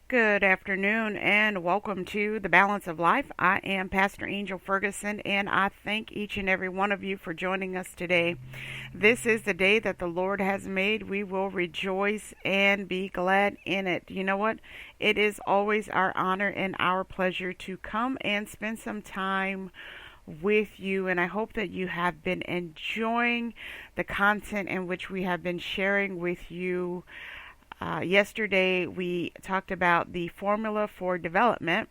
Good afternoon and welcome to The Balance of Life. I am Pastor Angel Ferguson and I thank each and every one of you for joining us today. This is the day that the Lord has made. We will rejoice and be glad in it. You know what? It is always our honor and our pleasure to come and spend some time with you, and I hope that you have been enjoying the content in which we have been sharing with you. Yesterday, we talked about the formula for development,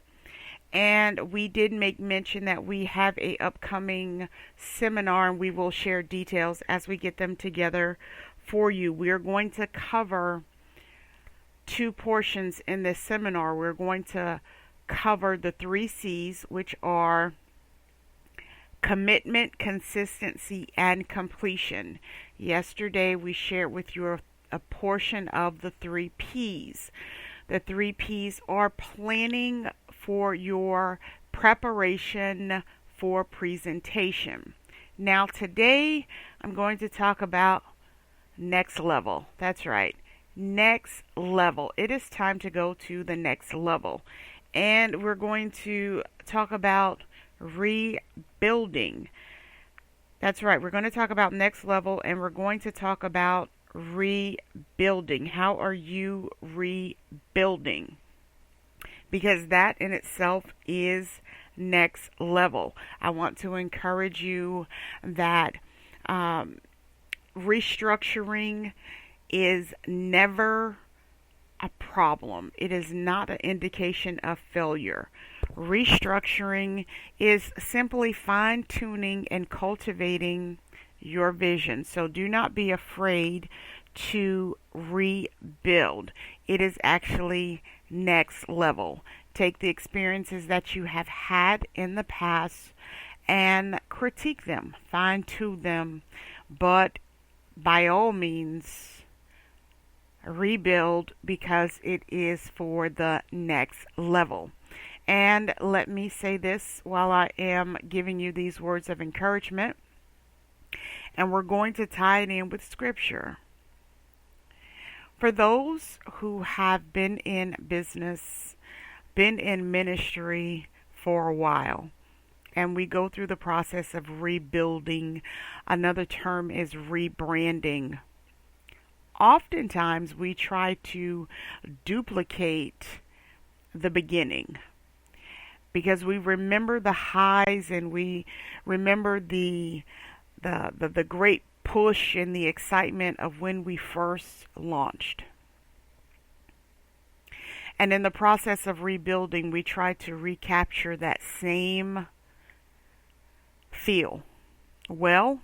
and we did make mention that we have a upcoming seminar, and we will share details as we get them together for you. We are going to cover two portions in this seminar. We're going to cover the three C's, which are commitment, consistency, and completion. Yesterday, we shared with you a portion of the three P's. The three P's are planning for your preparation for presentation. Now, today, I'm going to talk about next level. That's right, next level. It is time to go to the next level. And we're going to talk about rebuilding. That's right, we're going to talk about next level and we're going to talk about rebuilding. How are you rebuilding? Because that in itself is next level. I want to encourage you that restructuring is never a problem. It is not an indication of failure. Restructuring is simply fine tuning and cultivating your vision. So do not be afraid to rebuild. It is actually next level. Take the experiences that you have had in the past and critique them, fine tune them, but by all means, rebuild because it is for the next level. And let me say this while I am giving you these words of encouragement, and we're going to tie it in with scripture. For those who have been in business, been in ministry for a while, and we go through the process of rebuilding, another term is rebranding. Oftentimes we try to duplicate the beginning because we remember the highs and we remember the great push and the excitement of when we first launched. And in the process of rebuilding, we try to recapture that same feel. Well,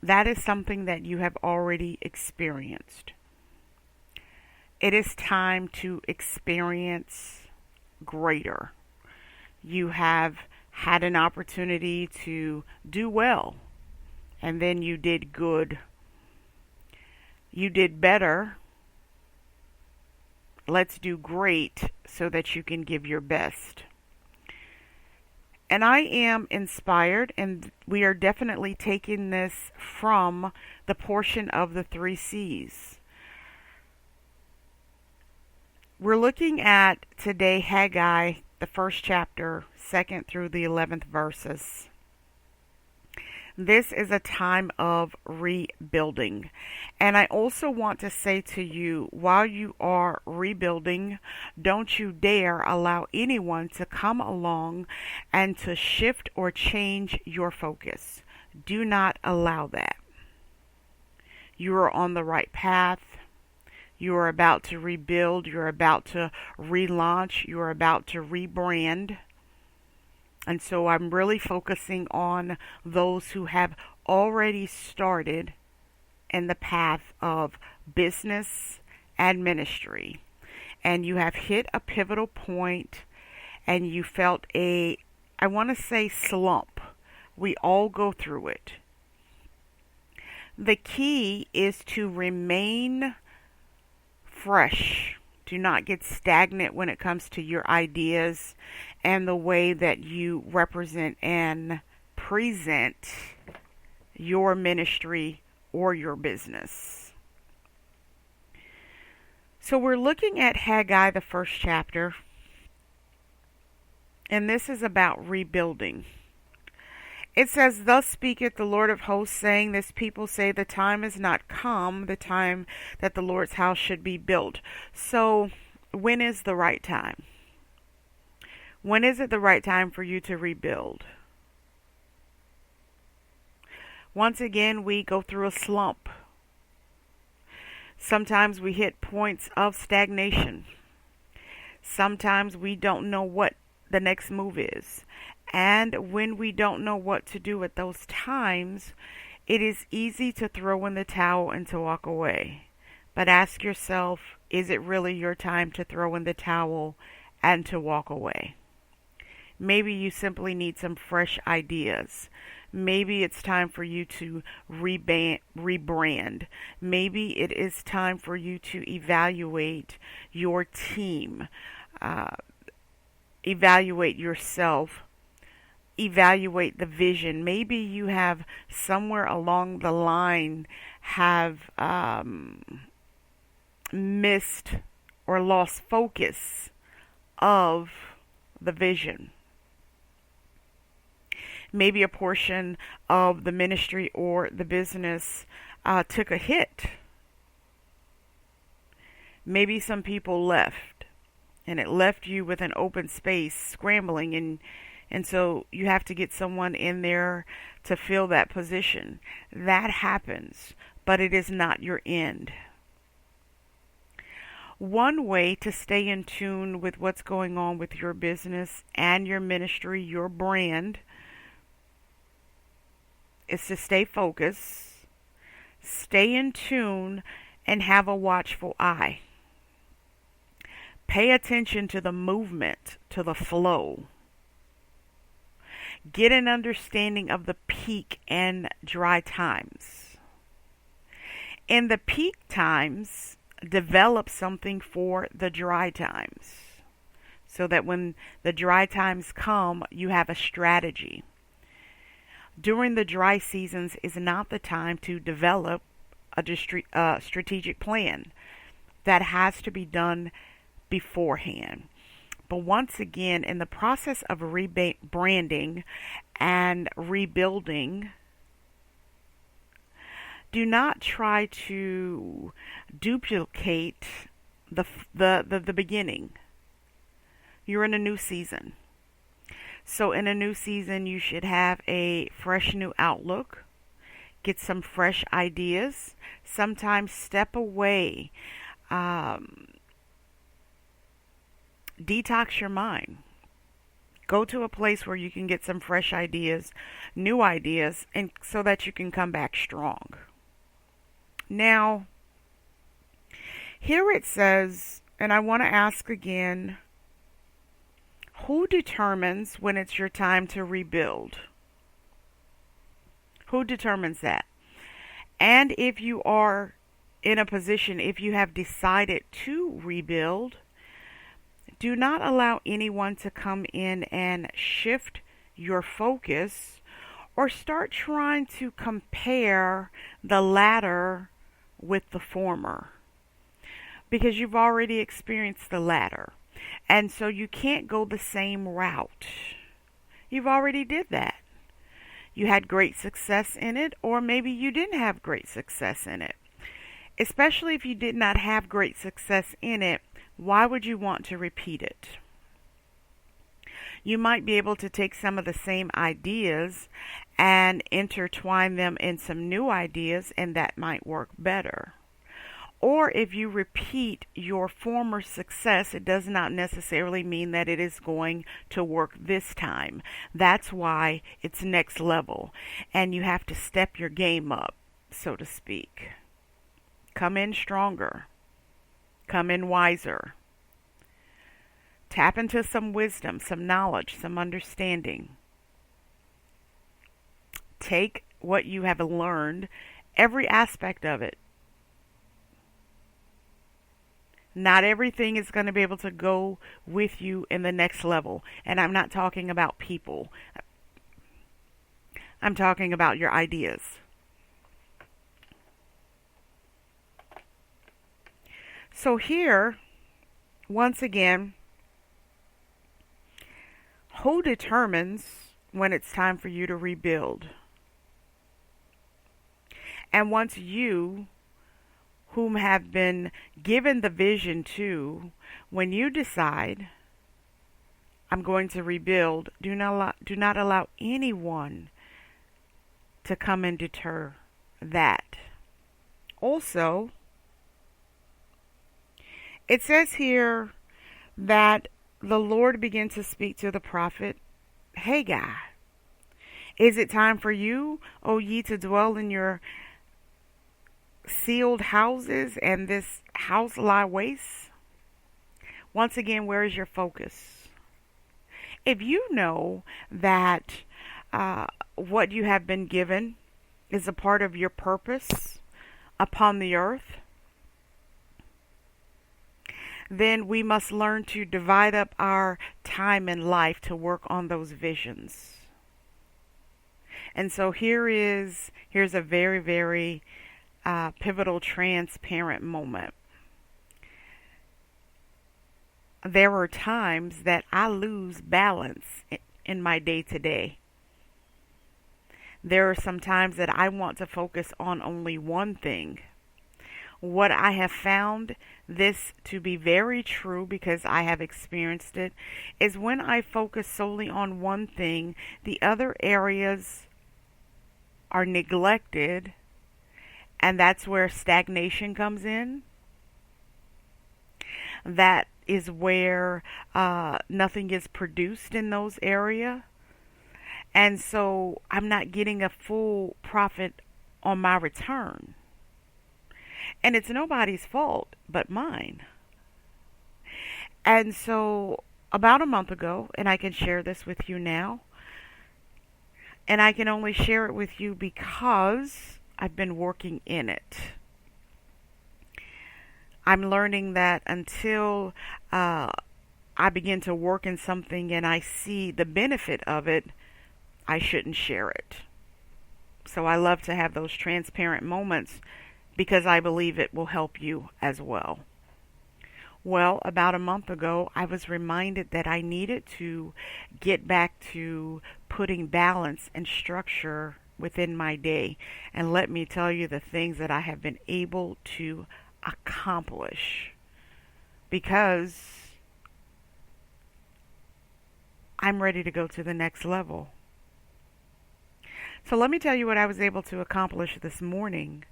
that is something that you have already experienced. It is time to experience greater. You have had an opportunity to do well, and then you did good. You did better. Let's do great so that you can give your best. And I am inspired, and we are definitely taking this from the portion of the three C's. We're looking at today Haggai, the first chapter, 2nd through the 11th verses. This is a time of rebuilding. And I also want to say to you, while you are rebuilding, don't you dare allow anyone to come along and to shift or change your focus. Do not allow that. You are on the right path. You are about to rebuild. You're about to relaunch. You're about to rebrand. And so I'm really focusing on those who have already started in the path of business and ministry. And you have hit a pivotal point and you felt I want to say slump. We all go through it. The key is to remain fresh. Do not get stagnant when it comes to your ideas and the way that you represent and present your ministry or your business. So we're looking at Haggai, the first chapter, and this is about rebuilding. It says, "Thus speaketh the Lord of hosts, saying, This people say the time is not come, the time that the Lord's house should be built." So, when is the right time? When is it the right time for you to rebuild? Once again, we go through a slump. Sometimes we hit points of stagnation. Sometimes we don't know what the next move is. And when we don't know what to do at those times, it is easy to throw in the towel and to walk away. But ask yourself, is it really your time to throw in the towel and to walk away? Maybe you simply need some fresh ideas. Maybe it's time for you to rebrand. Maybe it is time for you to evaluate your team, evaluate yourself, evaluate the vision. Maybe you have somewhere along the line have missed or lost focus of the vision. Maybe a portion of the ministry or the business took a hit. Maybe some people left, and it left you with an open space scrambling, and so you have to get someone in there to fill that position. That happens, but it is not your end. One way to stay in tune with what's going on with your business and your ministry, your brand, is to stay focused, stay in tune, and have a watchful eye. Pay attention to the movement, to the flow. Get an understanding of the peak and dry times. In the peak times, develop something for the dry times, so that when the dry times come, you have a strategy. During the dry seasons is not the time to develop a strategic plan. That has to be done beforehand. But once again, in the process of rebranding and rebuilding, do not try to duplicate the beginning. You're in a new season. So in a new season, you should have a fresh new outlook. Get some fresh ideas. Sometimes step away. Detox your mind. Go to a place where you can get some fresh ideas, new ideas, and so that you can come back strong. Now, here it says, and I want to ask again, who determines when it's your time to rebuild? Who determines that? And if you are in a position, if you have decided to rebuild, do not allow anyone to come in and shift your focus or start trying to compare the latter with the former, because you've already experienced the latter. And so you can't go the same route. You've already did that. You had great success in it, or maybe you didn't have great success in it. Especially if you did not have great success in it, why would you want to repeat it? You might be able to take some of the same ideas and intertwine them in some new ideas, and that might work better. Or if you repeat your former success, it does not necessarily mean that it is going to work this time. That's why it's next level, and you have to step your game up, so to speak. Come in stronger. Come in wiser. Tap into some wisdom, some knowledge, some understanding. Take what you have learned, every aspect of it. Not everything is going to be able to go with you in the next level. And I'm not talking about people. I'm talking about your ideas. So here, once again, who determines when it's time for you to rebuild? And once you, whom have been given the vision to, when you decide, I'm going to rebuild, do not allow anyone to come and deter that. Also, it says here that the Lord began to speak to the prophet Haggai. Is it time for you, O ye, to dwell in your sealed houses, and this house lie waste? Once again, where is your focus? If you know that what you have been given is a part of your purpose upon the earth, then we must learn to divide up our time in life to work on those visions. And so here's a very, very pivotal, transparent moment. There are times that I lose balance in my day to day. There are some times that I want to focus on only one thing. What I have found this to be very true, because I have experienced it, is when I focus solely on one thing, the other areas are neglected, and that's where stagnation comes in. That is where nothing is produced in those areas. And so I'm not getting a full profit on my return. And it's nobody's fault but mine. And so about a month ago, and I can share this with you now, and I can only share it with you because I've been working in it. I'm learning that until I begin to work in something and I see the benefit of it, I shouldn't share it. So I love to have those transparent moments because I believe it will help you as well. Well, about a month ago, I was reminded that I needed to get back to putting balance and structure within my day. And let me tell you the things that I have been able to accomplish, because I'm ready to go to the next level. So let me tell you what I was able to accomplish this morning.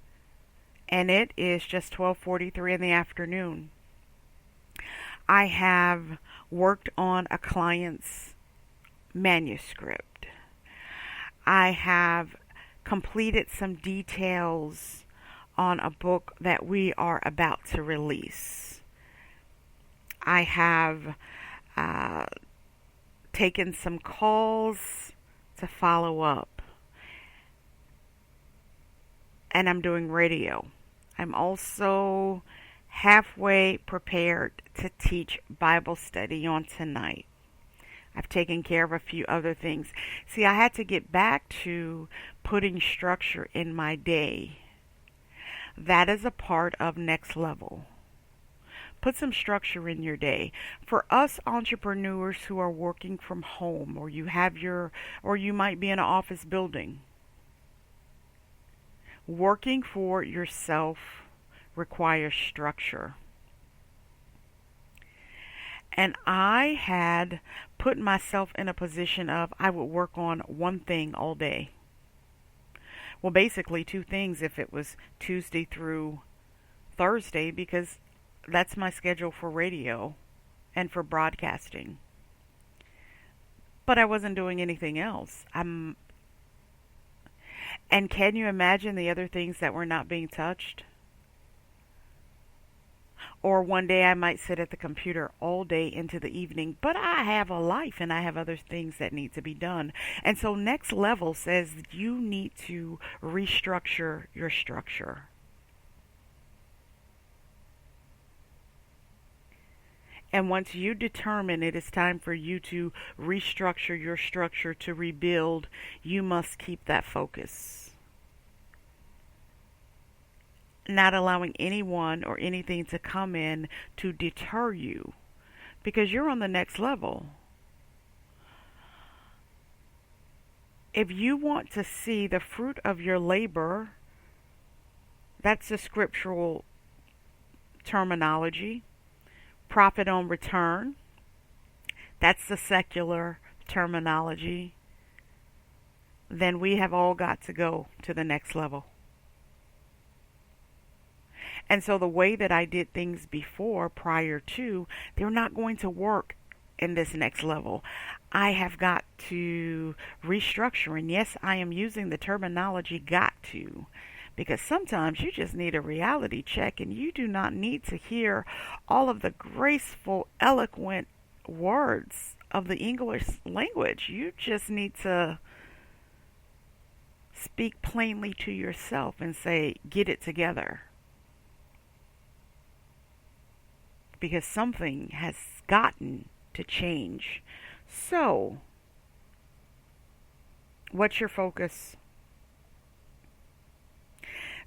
And it is just 12:43 in the afternoon. I have worked on a client's manuscript. I have completed some details on a book that we are about to release. I have taken some calls to follow up. And I'm doing radio. I'm also halfway prepared to teach Bible study on tonight. I've taken care of a few other things. See, I had to get back to putting structure in my day. That is a part of next level. Put some structure in your day. For us entrepreneurs who are working from home, or you might be in an office building, working for yourself requires structure. And I had put myself in a position of I would work on one thing all day. Well, basically two things if it was Tuesday through Thursday, because that's my schedule for radio and for broadcasting. But I wasn't doing anything else. And can you imagine the other things that were not being touched? Or one day I might sit at the computer all day into the evening, but I have a life and I have other things that need to be done. And so next level says you need to restructure your structure. And once you determine it is time for you to restructure your structure to rebuild, you must keep that focus. not allowing anyone or anything to come in to deter you because you're on the next level. If you want to see the fruit of your labor, that's the scriptural terminology. Profit on return, that's the secular terminology. Then we have all got to go to the next level. And so the way that I did things before, prior to, they're not going to work in this next level. I have got to restructure. And yes, I am using the terminology got to, because sometimes you just need a reality check and you do not need to hear all of the graceful, eloquent words of the English language. You just need to speak plainly to yourself and say, get it together. Because something has gotten to change. So, what's your focus?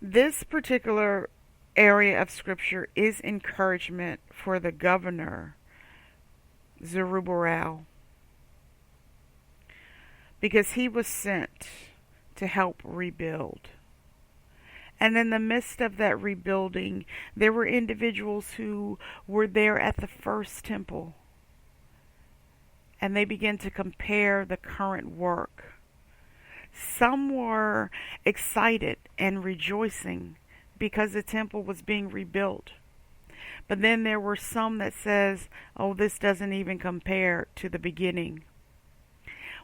This particular area of scripture is encouragement for the governor, Zerubbabel, because he was sent to help rebuild. And in the midst of that rebuilding, there were individuals who were there at the first temple. And they began to compare the current work. Some were excited and rejoicing because the temple was being rebuilt. But then there were some that says, oh, this doesn't even compare to the beginning.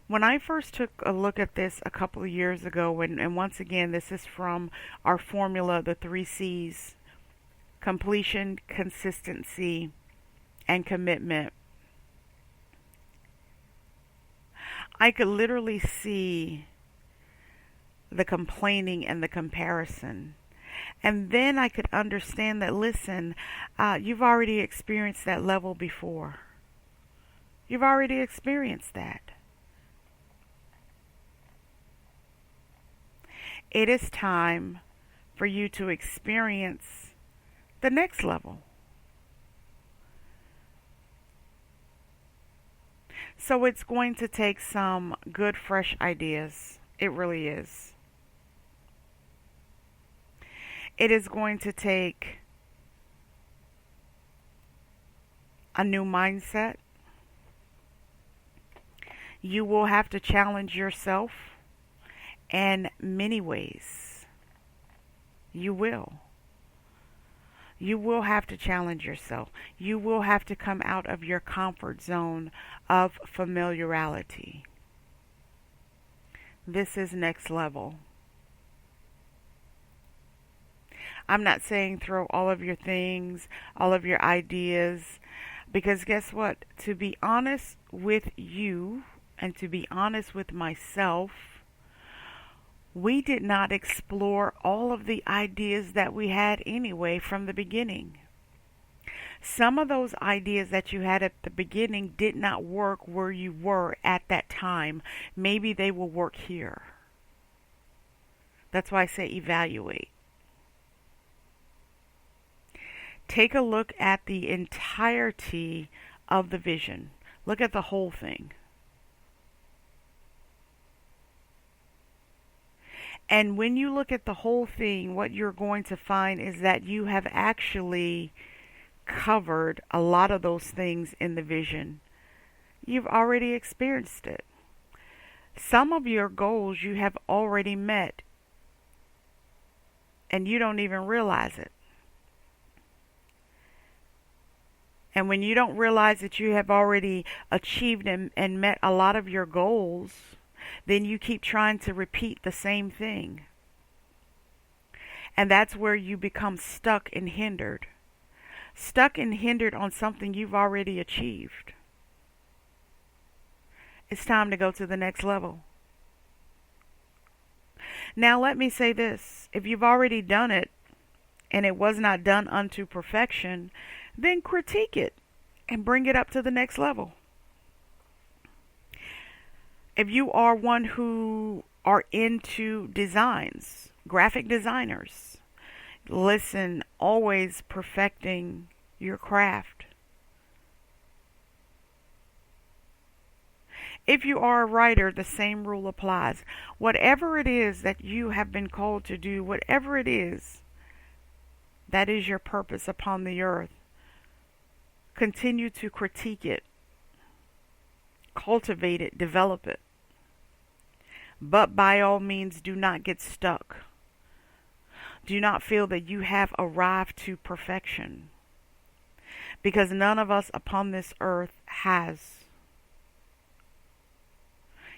When I first took a look at this a couple of years ago, and once again, this is from our formula, the 3 C's: completion, consistency, and commitment. I could literally see the complaining and the comparison. And then I could understand that, listen, you've already experienced that level before. You've already experienced that. It is time for you to experience the next level. So it's going to take some good, fresh ideas. It really is. It is going to take a new mindset. You will have to challenge yourself in many ways. You will. You will have to challenge yourself. You will have to come out of your comfort zone of familiarity. This is next level. I'm not saying throw all of your things, all of your ideas, because guess what? To be honest with you and to be honest with myself, we did not explore all of the ideas that we had anyway from the beginning. Some of those ideas that you had at the beginning did not work where you were at that time. Maybe they will work here. That's why I say evaluate. Take a look at the entirety of the vision. Look at the whole thing. And when you look at the whole thing, what you're going to find is that you have actually covered a lot of those things in the vision. You've already experienced it. Some of your goals you have already met, and you don't even realize it. And when you don't realize that you have already achieved and met a lot of your goals, then you keep trying to repeat the same thing. And that's where you become stuck and hindered. Stuck and hindered on something you've already achieved. It's time to go to the next level. Now let me say this. If you've already done it and it was not done unto perfection, then critique it and bring it up to the next level. If you are one who are into designs, graphic designers, Listen, always perfecting your craft. If you are a writer, the same rule applies. Whatever it is that you have been called to do, whatever it is that is your purpose upon the earth, continue to critique it, cultivate it, develop it. But by all means, do not get stuck. Do not feel that you have arrived to perfection, because none of us upon this earth has.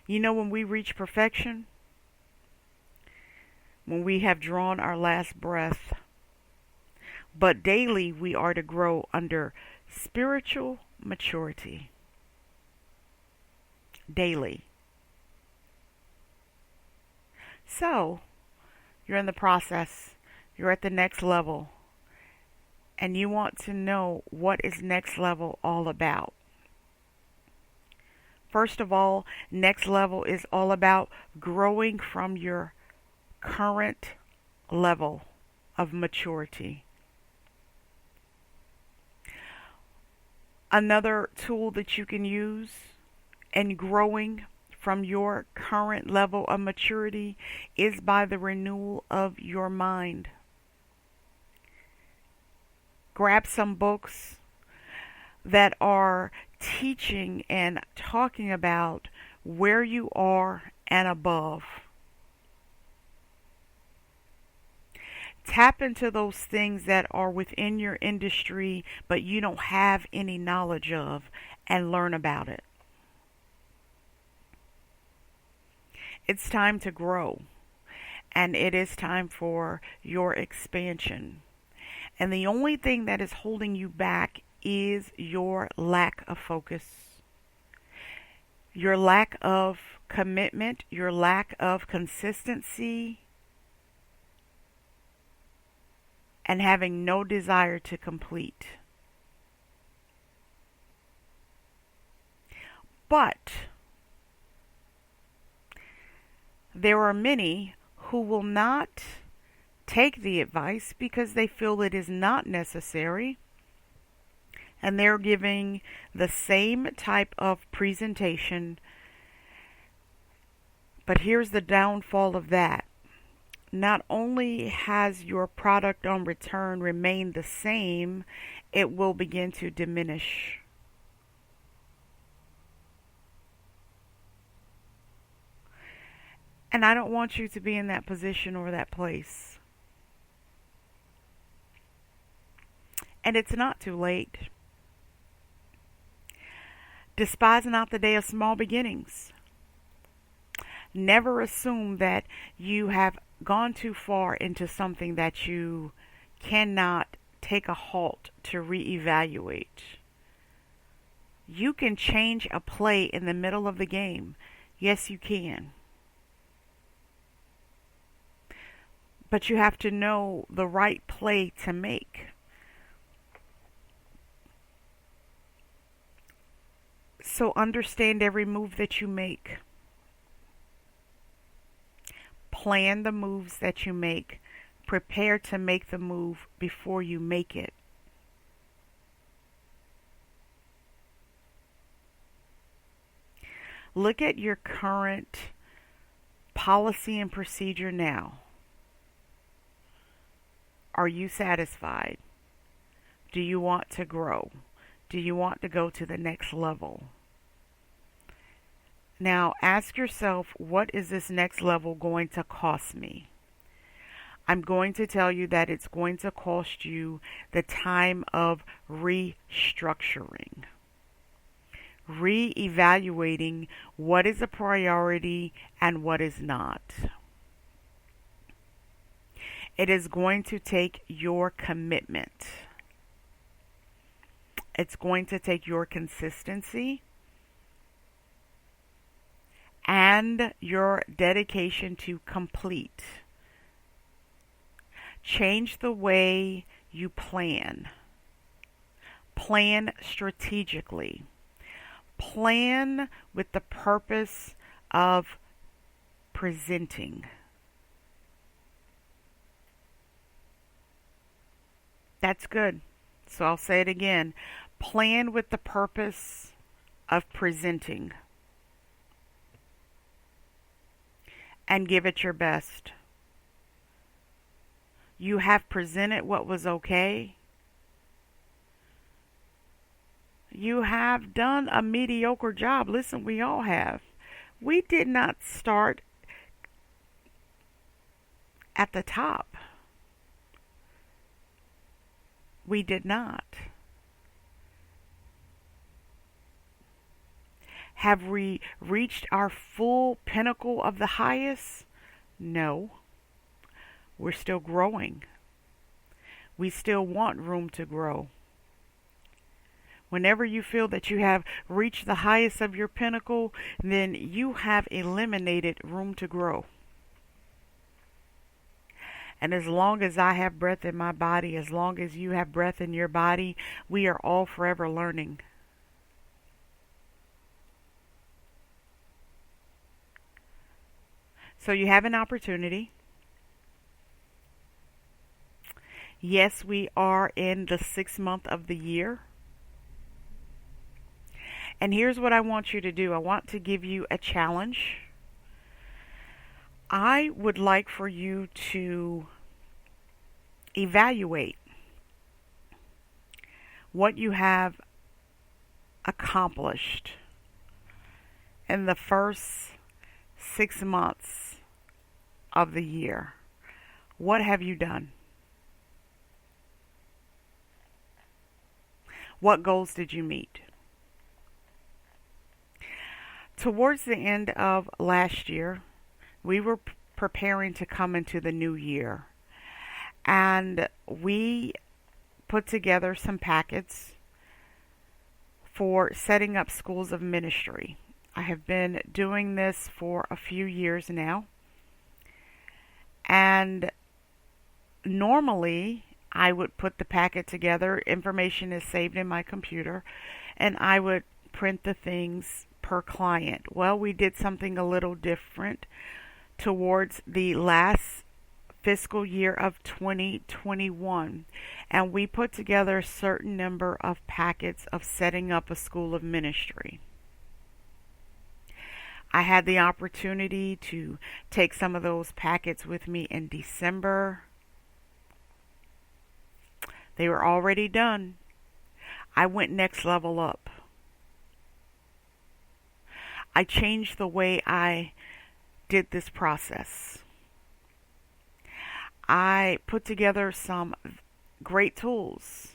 You know, when we reach perfection, when we have drawn our last breath, but daily we are to grow under spiritual maturity. Daily. So, you're in the process, you're at the next level, and you want to know what is next level all about. First of all, next level is all about growing from your current level of maturity. Another tool that you can use in growing from your current level of maturity is by the renewal of your mind. Grab some books that are teaching and talking about where you are and above. Tap into those things that are within your industry but you don't have any knowledge of, and learn about it. It's time to grow, and it is time for your expansion. And the only thing that is holding you back is your lack of focus, your lack of commitment, your lack of consistency, and having no desire to complete. But there are many who will not take the advice because they feel it is not necessary, and they're giving the same type of presentation. But here's the downfall of that. Not only has your product on return remained the same, it will begin to diminish. And I don't want you to be in that position or that place. And it's not too late. Despise not the day of small beginnings. Never assume that you have gone too far into something that you cannot take a halt to reevaluate. You can change a play in the middle of the game. Yes, you can. But you have to know the right play to make. So understand every move that you make. Plan the moves that you make. Prepare to make the move before you make it. Look at your current policy and procedure now. Are you satisfied? Do you want to grow? Do you want to go to the next level? Now ask yourself, what is this next level going to cost me? I'm going to tell you that it's going to cost you the time of restructuring, re-evaluating what is a priority and what is not. It is going to take your commitment. It's going to take your consistency and your dedication to complete. Change the way you plan. Plan strategically. Plan with the purpose of presenting. That's good. So I'll say it again. Plan with the purpose of presenting and give it your best. You have presented what was okay. You have done a mediocre job. Listen, we all have. We did not start at the top. We did not. Have we reached our full pinnacle of the highest? No. We're still growing. We still want room to grow. Whenever you feel that you have reached the highest of your pinnacle, then you have eliminated room to grow. And as long as I have breath in my body, as long as you have breath in your body, we are all forever learning. So you have an opportunity. Yes, we are in the 6th month of the year. And here's what I want you to do. I want to give you a challenge. I would like for you to evaluate what you have accomplished in the first 6 months of the year. What have you done? What goals did you meet? Towards the end of last year, we were preparing to come into the new year. And we put together some packets for setting up schools of ministry. I have been doing this for a few years now. And normally, I would put the packet together. Information is saved in my computer. And I would print the things per client. Well, we did something a little different towards the last fiscal year of 2021, and we put together a certain number of packets of setting up a school of ministry. I had the opportunity to take some of those packets with me in December. They were already done. I went next level up. I changed the way I did this process. I put together some great tools.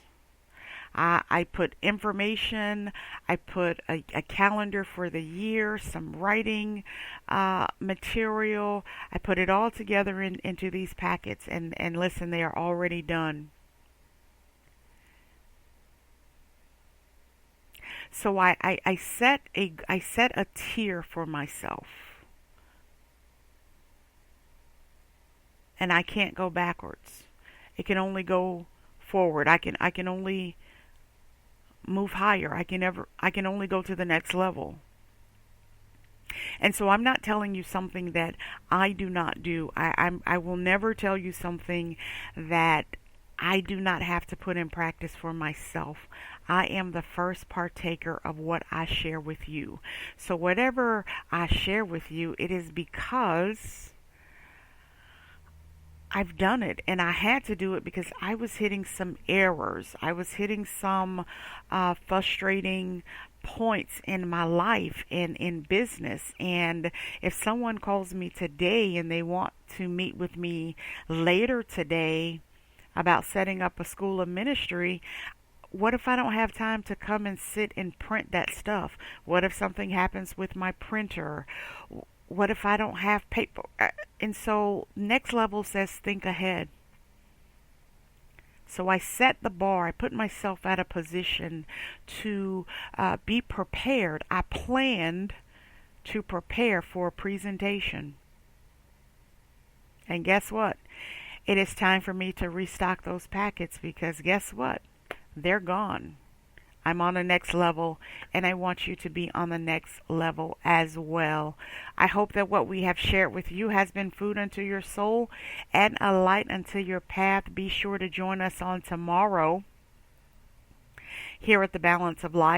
I put information, I put a calendar for the year, some writing material. I put it all together into these packets, and listen, they are already done. So I set a tier for myself. And I can't go backwards. It can only go forward. I can only move higher. I can only go to the next level. And so I'm not telling you something that I do not do. I will never tell you something that I do not have to put in practice for myself. I am the first partaker of what I share with you. So whatever I share with you, it is because I've done it, and I had to do it because I was hitting some errors. I was hitting some frustrating points in my life and in business. And if someone calls me today and they want to meet with me later today about setting up a school of ministry, what if I don't have time to come and sit and print that stuff? What if something happens with my printer? What if I don't have paper? And so next level says think ahead. So I set the bar. I put myself at a position to be prepared. I planned to prepare for a presentation. And guess what? It is time for me to restock those packets because guess what? They're gone. I'm on the next level, and I want you to be on the next level as well. I hope that what we have shared with you has been food unto your soul and a light unto your path. Be sure to join us on tomorrow here at the Balance of Life.